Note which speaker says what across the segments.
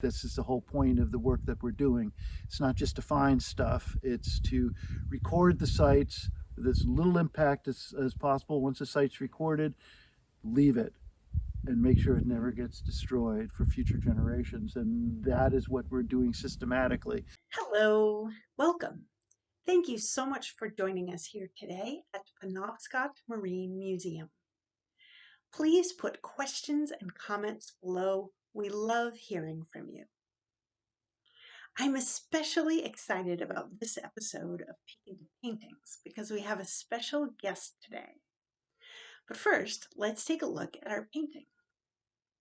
Speaker 1: This is the whole point of the work that we're doing. It's not just to find stuff, it's to record the sites with as little impact as possible. Once the site's recorded, leave it and make sure it never gets destroyed for future generations. And that is what we're doing systematically.
Speaker 2: Hello, welcome. Thank you so much for joining us here today at Penobscot Marine Museum. Please put questions and comments below. We love hearing from you. I'm especially excited about this episode of Peek into Paintings because we have a special guest today. But first, let's take a look at our painting.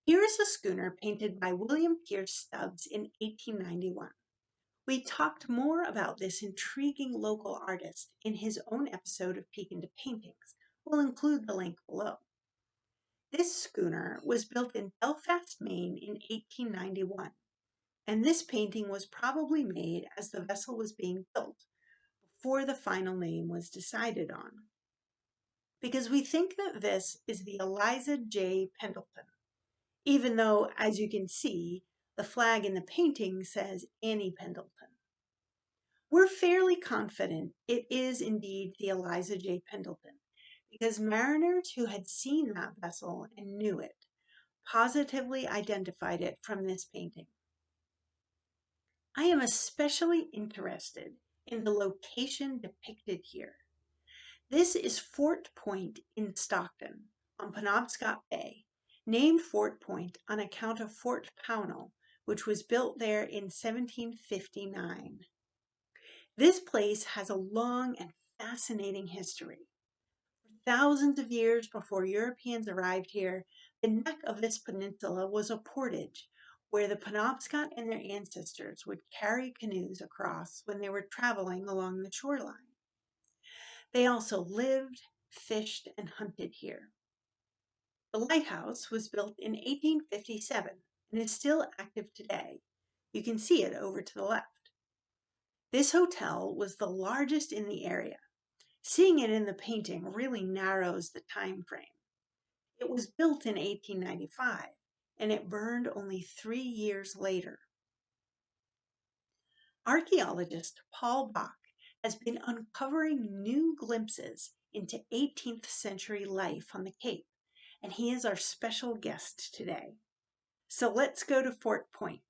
Speaker 2: Here is a schooner painted by William Pierce Stubbs in 1891. We talked more about this intriguing local artist in his own episode of Peek into Paintings. We'll include the link below. This schooner was built in Belfast, Maine in 1891, and this painting was probably made as the vessel was being built, before the final name was decided on. Because we think that this is the Eliza J. Pendleton, even though, as you can see, the flag in the painting says Annie Pendleton. We're fairly confident it is indeed the Eliza J. Pendleton, because mariners who had seen that vessel and knew it positively identified it from this painting. I am especially interested in the location depicted here. This is Fort Point in Stockton on Penobscot Bay, named Fort Point on account of Fort Pownall, which was built there in 1759. This place has a long and fascinating history. For thousands of years before Europeans arrived here, the neck of this peninsula was a portage where the Penobscot and their ancestors would carry canoes across when they were traveling along the shoreline. They also lived, fished, and hunted here. The lighthouse was built in 1857 and is still active today. You can see it over to the left. This hotel was the largest in the area. Seeing it in the painting really narrows the time frame. It was built in 1895 and it burned only 3 years later. Archaeologist Paul Bock has been uncovering new glimpses into 18th century life on the Cape, and he is our special guest today. So let's go to Fort Point.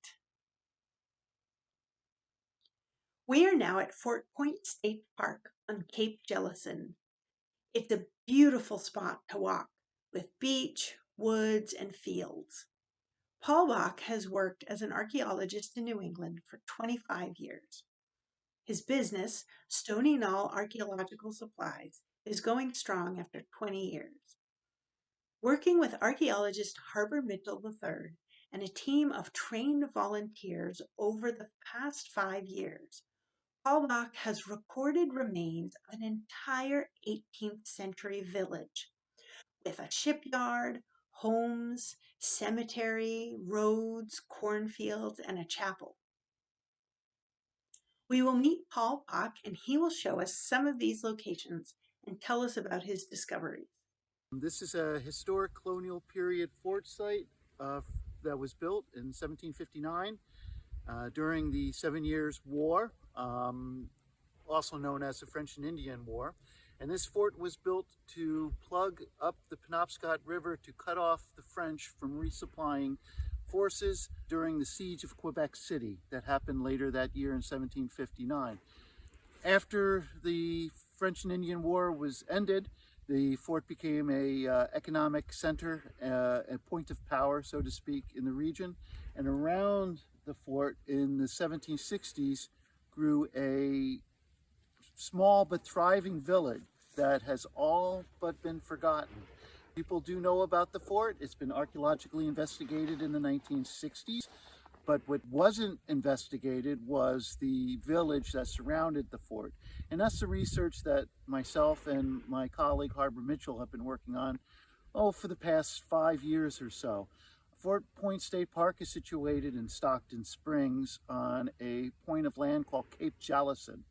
Speaker 2: We are now at Fort Point State Park on Cape Jellison. It's a beautiful spot to walk with beach, woods, and fields. Paul Bock has worked as an archaeologist in New England for 25 years. His business, Stony Knoll Archaeological Supplies, is going strong after 20 years. Working with archaeologist Harbor Mitchell III and a team of trained volunteers over the past 5 years, Paul Bock has recorded remains of an entire 18th century village with a shipyard, homes, cemetery, roads, cornfields, and a chapel. We will meet Paul Bock and he will show us some of these locations and tell us about his discoveries.
Speaker 1: This is a historic colonial period fort site that was built in 1759 during the 7 Years' War, also known as the French and Indian War. And this fort was built to plug up the Penobscot River to cut off the French from resupplying forces during the siege of Quebec City that happened later that year in 1759. After the French and Indian War was ended, the fort became a economic center, a point of power, so to speak, in the region. And around the fort in the 1760s grew a small but thriving village that has all but been forgotten. People do know about the fort. It's been archaeologically investigated in the 1960s, but what wasn't investigated was the village that surrounded the fort. And that's the research that myself and my colleague Harbor Mitchell have been working on, for the past 5 years or so. Fort Point State Park is situated in Stockton Springs on a point of land called Cape Jellison.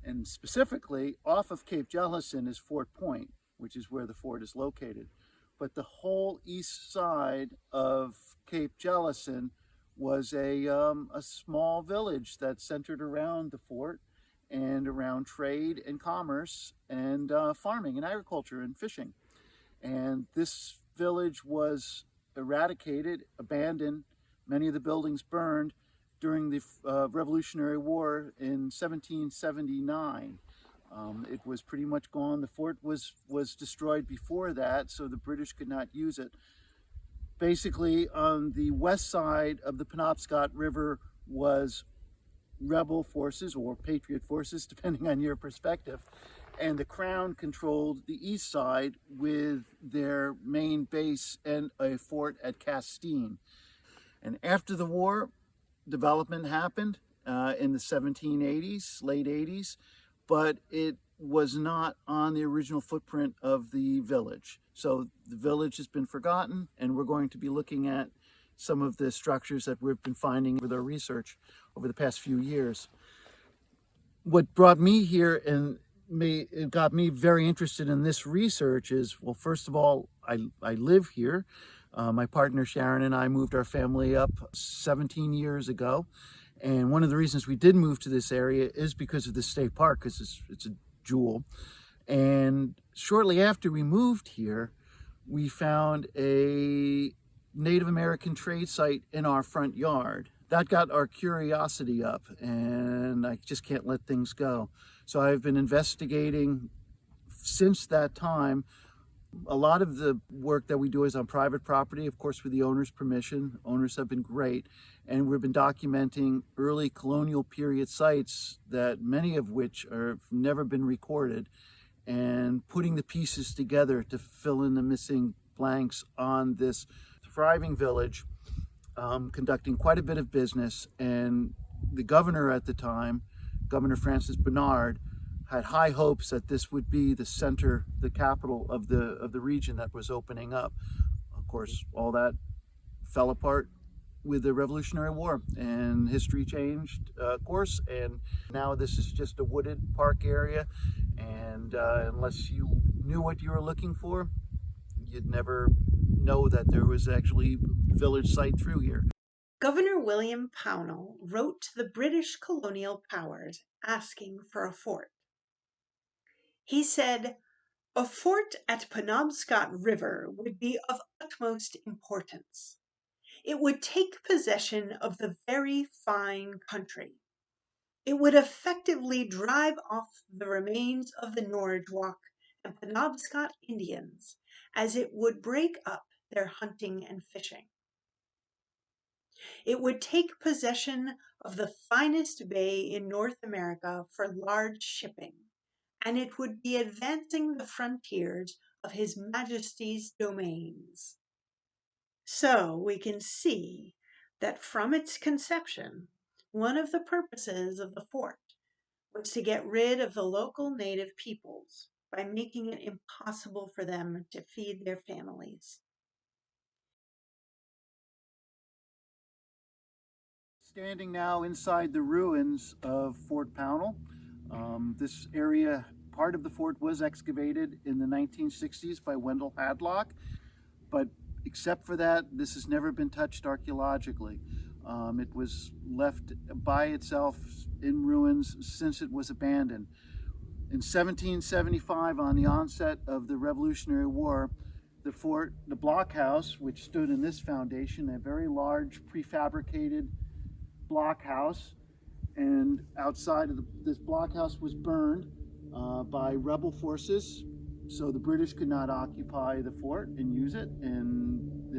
Speaker 1: And specifically, off of Cape Jellison is Fort Point, which is where the fort is located. But the whole east side of Cape Jellison was a small village that centered around the fort and around trade and commerce and farming and agriculture and fishing. And this village was eradicated, abandoned, many of the buildings burned during the Revolutionary War in 1779. It was pretty much gone. The fort was destroyed before that, so the British could not use it. Basically, on the west side of the Penobscot River was rebel forces or patriot forces, depending on your perspective. And the Crown controlled the east side with their main base and a fort at Castine. And after the war, development happened in the 1780s, late 80s, but it was not on the original footprint of the village. So the village has been forgotten, and we're going to be looking at some of the structures that we've been finding with our research over the past few years. What brought me here and it got me very interested in this research is, well, first of all, I live here. My partner Sharon and I moved our family up 17 years ago. And one of the reasons we did move to this area is because of the state park, because it's a jewel. And shortly after we moved here, we found a Native American trade site in our front yard. That got our curiosity up, and I just can't let things go. So I've been investigating since that time. A lot of the work that we do is on private property, of course, with the owner's permission. Owners have been great. And we've been documenting early colonial period sites, that many of which have never been recorded, and putting the pieces together to fill in the missing blanks on this thriving village, conducting quite a bit of business. And the governor at the time, Governor Francis Bernard, had high hopes that this would be the center, the capital of the region that was opening up. Of course, all that fell apart with the Revolutionary War, and history changed course, and now this is just a wooded park area, and unless you knew what you were looking for, you'd never know that there was actually a village site through here.
Speaker 2: Governor William Pownall wrote to the British colonial powers asking for a fort. He said, "A fort at Penobscot River would be of utmost importance. It would take possession of the very fine country. It would effectively drive off the remains of the Norridgewock and Penobscot Indians, as it would break up their hunting and fishing. It would take possession of the finest bay in North America for large shipping, and it would be advancing the frontiers of His Majesty's domains." So we can see that from its conception, one of the purposes of the fort was to get rid of the local native peoples by making it impossible for them to feed their families.
Speaker 1: Standing now inside the ruins of Fort Pownall. This area, part of the fort was excavated in the 1960s by Wendell Hadlock, but except for that, this has never been touched archaeologically. It was left by itself in ruins since it was abandoned. In 1775, on the onset of the Revolutionary War, the fort, the blockhouse, which stood in this foundation, a very large prefabricated blockhouse, and outside of this blockhouse was burned by rebel forces, so the British could not occupy the fort and use it in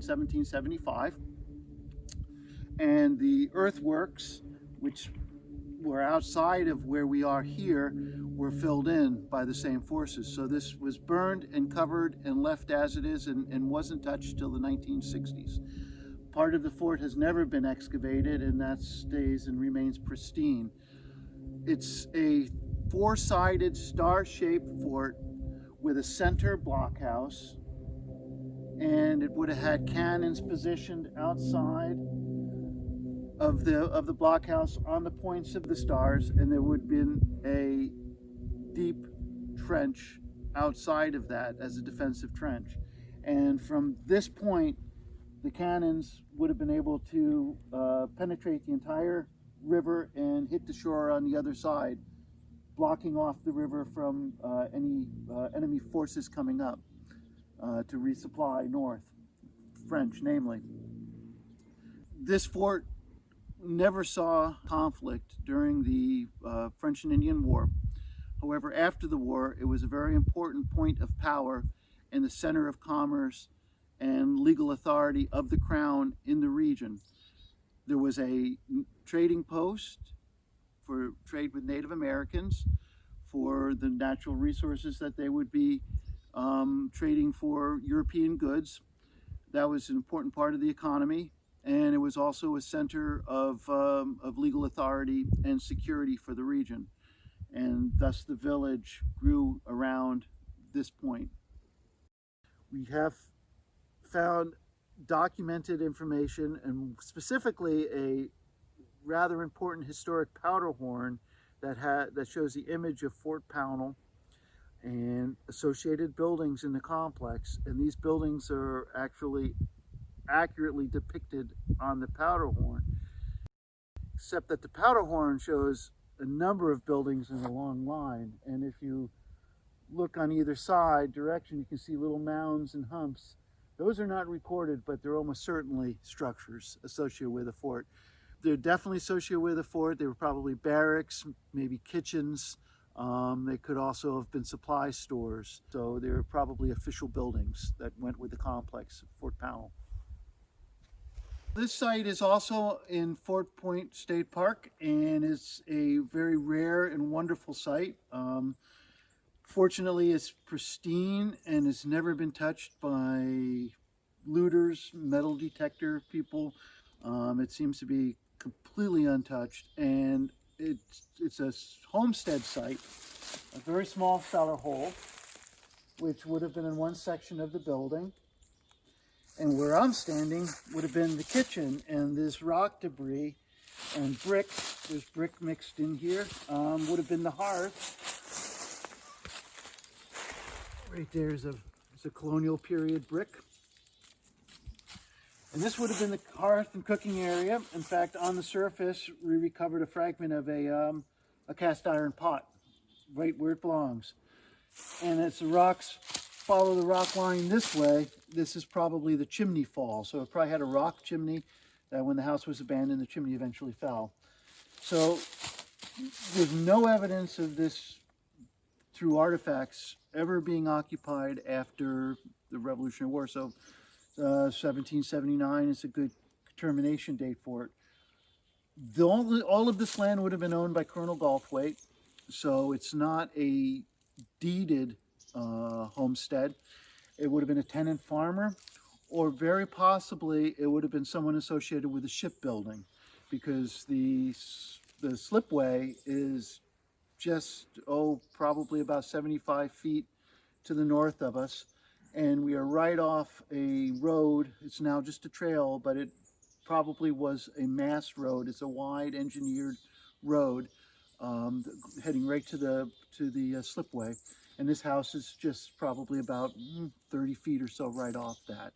Speaker 1: 1775. And the earthworks, which were outside of where we are here, were filled in by the same forces. So this was burned and covered and left as it is, and wasn't touched till the 1960s. Part of the fort has never been excavated, and that stays and remains pristine. It's a four-sided star-shaped fort with a center blockhouse, and it would have had cannons positioned outside of the blockhouse on the points of the stars, and there would have been a deep trench outside of that as a defensive trench. And from this point the cannons would have been able to penetrate the entire river and hit the shore on the other side, blocking off the river from any enemy forces coming up to resupply north, French namely. This fort never saw conflict during the French and Indian War. However, after the war, it was a very important point of power and the center of commerce and legal authority of the crown in the region. There was a trading post for trade with Native Americans for the natural resources that they would be trading for European goods. That was an important part of the economy, and it was also a center of legal authority and security for the region. And thus the village grew around this point. We have found documented information, and specifically a rather important historic powder horn that shows the image of Fort Pownall and associated buildings in the complex. And these buildings are actually accurately depicted on the powder horn, except that the powder horn shows a number of buildings in a long line. And if you look on either side direction, you can see little mounds and humps. Those are not recorded, but they're almost certainly structures associated with a fort. They're definitely associated with a fort. They were probably barracks, maybe kitchens. They could also have been supply stores. So they were probably official buildings that went with the complex of Fort Pownall. This site is also in Fort Point State Park, and it's a very rare and wonderful site. Fortunately, it's pristine and has never been touched by looters, metal detector people. It seems to be completely untouched, and it's a homestead site, a very small cellar hole, which would have been in one section of the building. And where I'm standing would have been the kitchen, and this rock debris and brick, there's brick mixed in here, would have been the hearth. Right there's a colonial period brick. And this would have been the hearth and cooking area. In fact, on the surface, we recovered a fragment of a cast iron pot, right where it belongs. And as the rocks follow the rock line this way, this is probably the chimney fall. So it probably had a rock chimney that when the house was abandoned, the chimney eventually fell. So there's no evidence of this through artifacts ever being occupied after the Revolutionary War. So 1779 is a good termination date for it. All of this land would have been owned by Colonel Galthwaite, so it's not a deeded homestead. It would have been a tenant farmer, or very possibly it would have been someone associated with the shipbuilding, because the slipway is just, probably about 75 feet to the north of us. And we are right off a road. It's now just a trail, but it probably was a mass road. It's a wide engineered road heading right to the slipway. And this house is just probably about 30 feet or so right off that.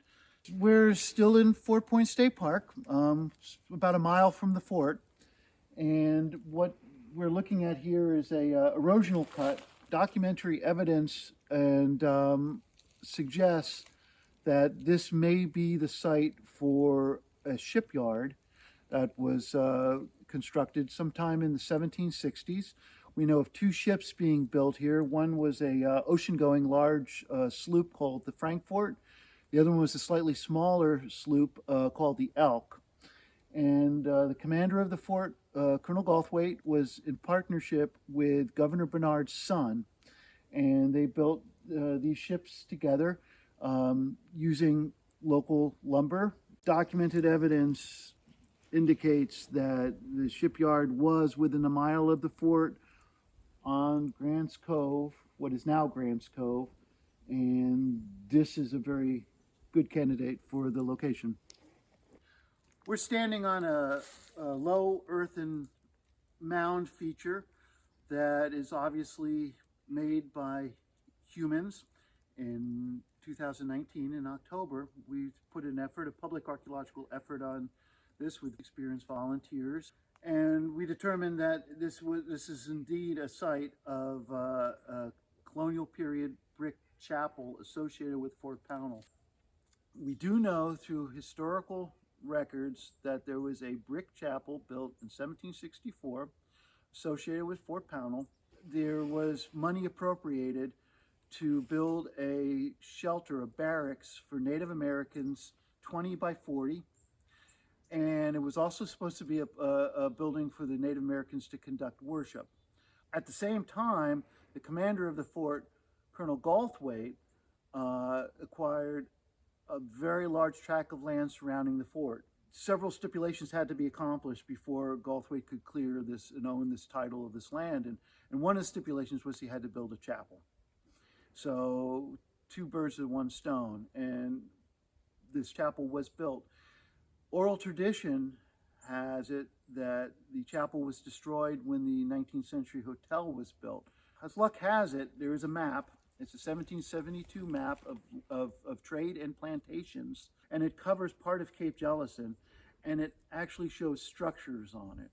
Speaker 1: We're still in Fort Point State Park, about a mile from the fort. And what we're looking at here is a erosional cut, documentary evidence, and suggests that this may be the site for a shipyard that was constructed sometime in the 1760s. We know of two ships being built here. One was a ocean-going large sloop called the Frankfort. The other one was a slightly smaller sloop called the Elk. And the commander of the fort, Colonel Galthwaite, was in partnership with Governor Bernard's son. And they built these ships together using local lumber. Documented evidence indicates that the shipyard was within a mile of the fort on Grant's Cove, what is now Grant's Cove, and this is a very good candidate for the location. We're standing on a low earthen mound feature that is obviously made by humans in 2019 in October, we put an effort, a public archaeological effort on this with experienced volunteers. And we determined that this is indeed a site of a colonial period brick chapel associated with Fort Pownall. We do know through historical records that there was a brick chapel built in 1764 associated with Fort Pownall. There was money appropriated to build a shelter, a barracks for Native Americans, 20 by 40. And it was also supposed to be a building for the Native Americans to conduct worship. At the same time, the commander of the fort, Colonel Galthwaite, acquired a very large tract of land surrounding the fort. Several stipulations had to be accomplished before Galthwaite could clear this and own this title of this land. And one of the stipulations was he had to build a chapel. So 2 birds with 1 stone, and this chapel was built. Oral tradition has it that the chapel was destroyed when the 19th century hotel was built. As luck has it, there is a map. It's a 1772 map of trade and plantations, and it covers part of Cape Jellison, and it actually shows structures on it.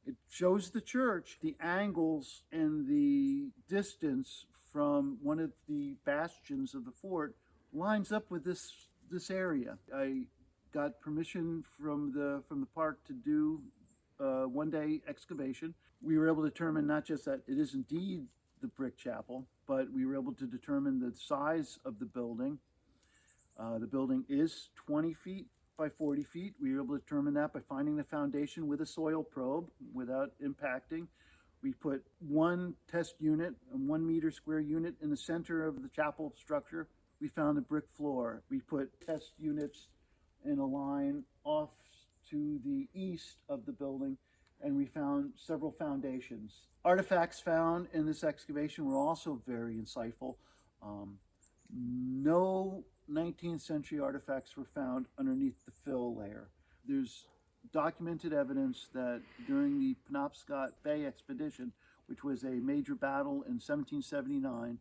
Speaker 1: It shows the church, the angles and the distance from one of the bastions of the fort lines up with this area. I got permission from the park to do one-day excavation. We were able to determine not just that it is indeed the brick chapel, but we were able to determine the size of the building. The building is 20 feet by 40 feet. We were able to determine that by finding the foundation with a soil probe without impacting. We put 1 test unit, a 1 meter square unit in the center of the chapel structure. We found a brick floor. We put test units in a line off to the east of the building, and we found several foundations. Artifacts found in this excavation were also very insightful. No 19th century artifacts were found underneath the fill layer. There's documented evidence that during the Penobscot Bay expedition, which was a major battle in 1779,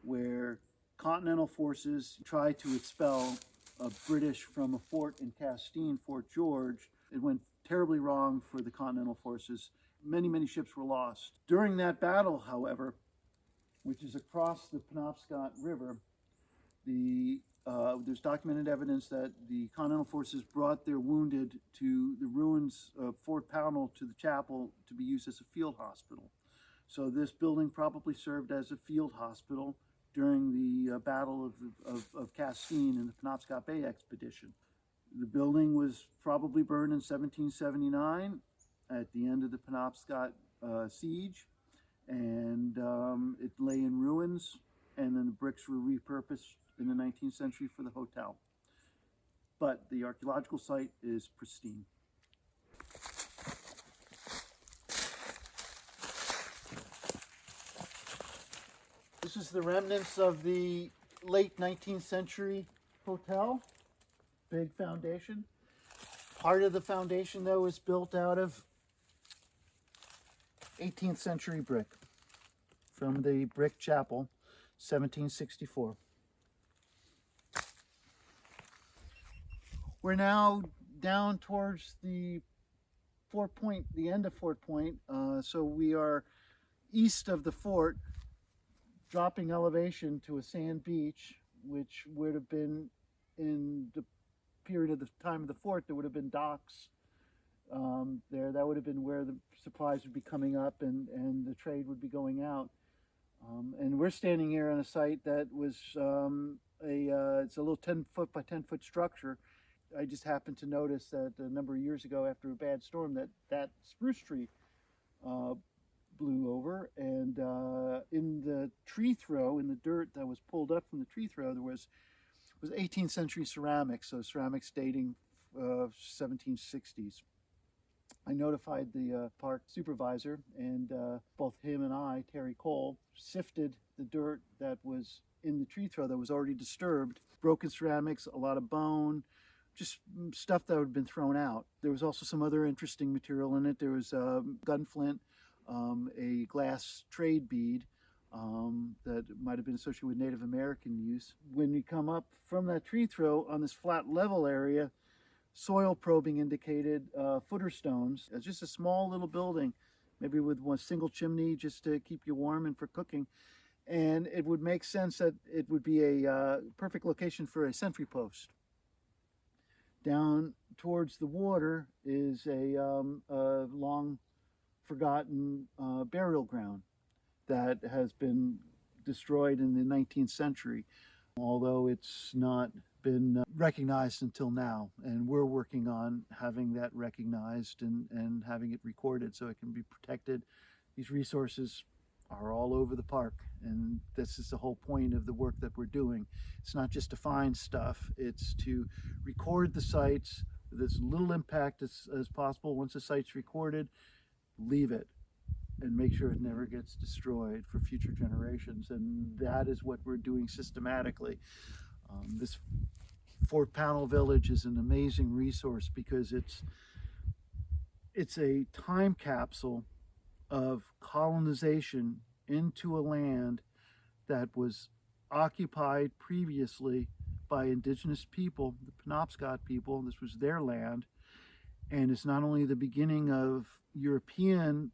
Speaker 1: where Continental forces tried to expel British from a fort in Castine, Fort George. It went terribly wrong for the Continental forces. Many ships were lost. During that battle, however, which is across the Penobscot River, there's documented evidence that the Continental forces brought their wounded to the ruins of Fort Pownall to the chapel to be used as a field hospital. So this building probably served as a field hospital during the Battle of Castine in the Penobscot Bay expedition. The building was probably burned in 1779 at the end of the Penobscot siege, and it lay in ruins, and then the bricks were repurposed in the 19th century for the hotel. But the archaeological site is pristine. This is the remnants of the late 19th century hotel. Big foundation. Part of the foundation, though, is built out of 18th century brick from the brick chapel, 1764. We're now down towards the Fort Point, the end of Fort Point. So we are east of the fort, dropping elevation to a sand beach, which would have been in the period of the time of the fort, there would have been docks there. That would have been where the supplies would be coming up and the trade would be going out. And we're standing here on a site that was it's a little 10-foot by 10-foot structure. I just happened to notice that a number of years ago, after a bad storm, that spruce tree blew over, and in the tree throw, in the dirt that was pulled up from the tree throw, there was 18th century ceramics, so ceramics dating 1760s. I notified the park supervisor, and both him and I, Terry Cole, sifted the dirt that was in the tree throw that was already disturbed. Broken ceramics, a lot of bone, just stuff that had been thrown out. There was also some other interesting material in it. There was gunflint, a glass trade bead, that might have been associated with Native American use. When you come up from that tree throw on this flat level area, soil probing indicated footer stones. It's just a small little building, maybe with one single chimney just to keep you warm and for cooking. And it would make sense that it would be a perfect location for a sentry post. Down towards the water is a long forgotten burial ground that has been destroyed in the 19th century, although it's not been recognized until now. And we're working on having that recognized and having it recorded so it can be protected. These resources are all over the park, and this is the whole point of the work that we're doing. It's not just to find stuff, it's to record the sites with as little impact as possible. Once the site's recorded, leave it and make sure it never gets destroyed for future generations. And that is what we're doing systematically. This Fort Pownall village is an amazing resource because it's a time capsule of colonization into a land that was occupied previously by indigenous people, the Penobscot people. This was their land. And it's not only the beginning of European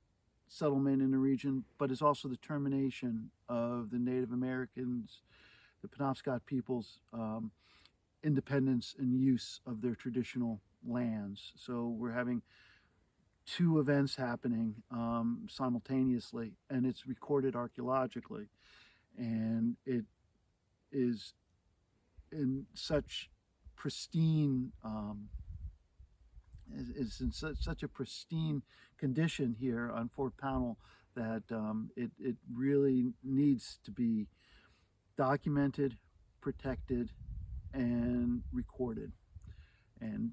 Speaker 1: settlement in the region, but it's also the termination of the Native Americans, the Penobscot people's independence and use of their traditional lands. So we're having two events happening simultaneously, and it's recorded archaeologically. And it is in such pristine is in such a pristine condition here on Fort Pownall that it really needs to be documented, protected, and recorded, and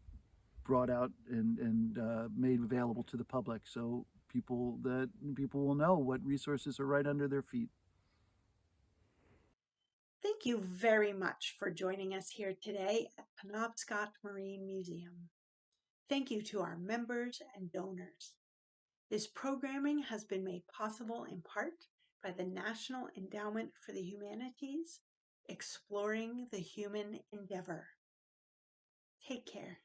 Speaker 1: brought out and made available to the public, so people will know what resources are right under their feet.
Speaker 2: Thank you very much for joining us here today at Penobscot Marine Museum. Thank you to our members and donors. This programming has been made possible in part by the National Endowment for the Humanities, Exploring the Human Endeavor. Take care.